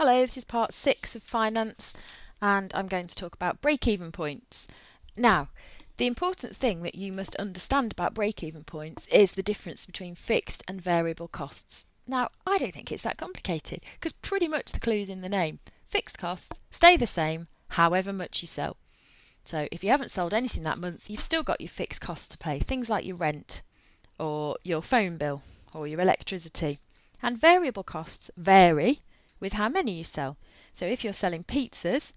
Hello, this is part 6 of finance, and I'm going to talk about break-even points. Now, the important thing that you must understand about break-even points is the difference between fixed and variable costs. Now, I don't think it's that complicated, because pretty much the clue's in the name. Fixed costs stay the same, however much you sell. So if you haven't sold anything that month, you've still got your fixed costs to pay, things like your rent, or your phone bill, or your electricity. And variable costs vary with how many you sell. So if you're selling pizzas,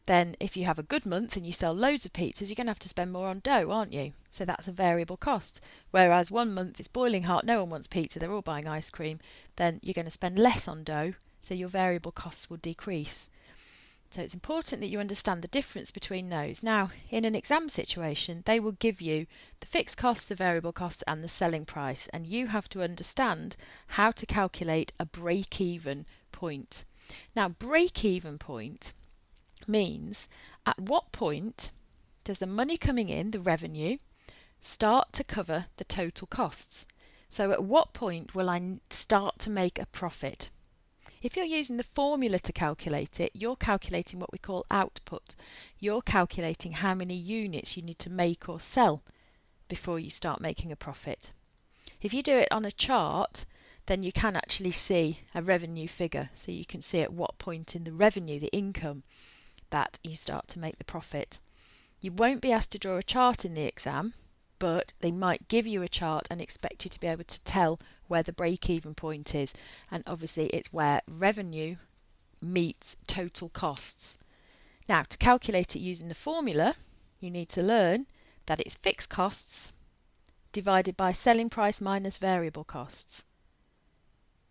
then if you have a good month and you sell loads of pizzas, you're going to have to spend more on dough, aren't you? So that's a variable cost. Whereas one month it's boiling hot, no one wants pizza, they're all buying ice cream, then you're going to spend less on dough, so your variable costs will decrease. So it's important that you understand the difference between those. Now, in an exam situation, they will give you the fixed costs, the variable costs, and the selling price, and you have to understand how to calculate a break-even point. Now, break-even point means at what point does the money coming in, the revenue, start to cover the total costs? So at what point will I start to make a profit? If you're using the formula to calculate it, you're calculating what we call output. You're calculating how many units you need to make or sell before you start making a profit. If you do it on a chart, then you can actually see a revenue figure. So you can see at what point in the revenue, the income, that you start to make the profit. You won't be asked to draw a chart in the exam, but they might give you a chart and expect you to be able to tell where the break-even point is. And obviously it's where revenue meets total costs. Now, to calculate it using the formula, you need to learn that it's fixed costs divided by selling price minus variable costs.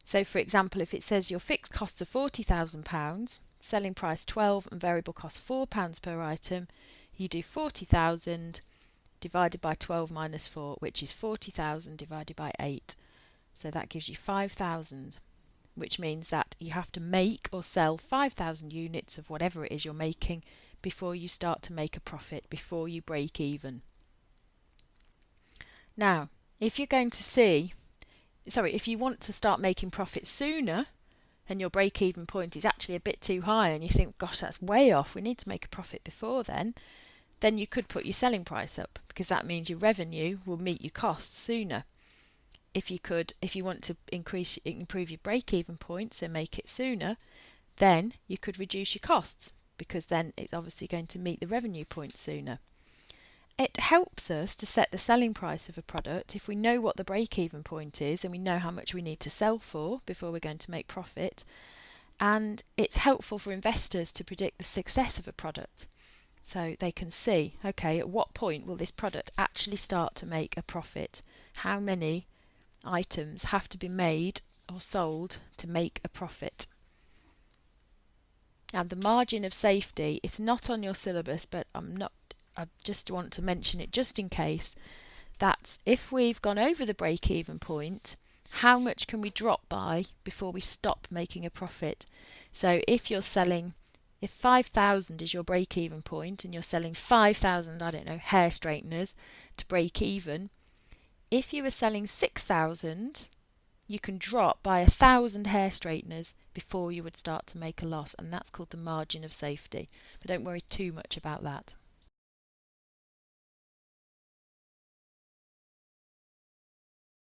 So for example, if it says your fixed costs are £40,000, selling price 12 and variable cost £4 per item, you do 40,000 divided by 12 minus 4, which is 40,000 divided by 8. So that gives you 5,000, which means that you have to make or sell 5,000 units of whatever it is you're making before you start to make a profit, before you break even. Now, if you're going to if you want to start making profits sooner, and your break-even point is actually a bit too high, and you think, gosh, that's way off, we need to make a profit before then you could put your selling price up, because that means your revenue will meet your costs sooner. If you want to improve your break-even point, so make it sooner, then you could reduce your costs, because then it's obviously going to meet the revenue point sooner. It helps us to set the selling price of a product if we know what the break-even point is and we know how much we need to sell for before we're going to make profit. And it's helpful for investors to predict the success of a product. So they can see, okay, at what point will this product actually start to make a profit? How many items have to be made or sold to make a profit? And the margin of safety is not on your syllabus, but I just want to mention it just in case, that if we've gone over the break-even point, how much can we drop by before we stop making a profit? So if 5,000 is your break-even point and you're selling 5,000, I don't know, hair straighteners to break even, if you were selling 6,000, you can drop by 1,000 hair straighteners before you would start to make a loss, and that's called the margin of safety. But don't worry too much about that.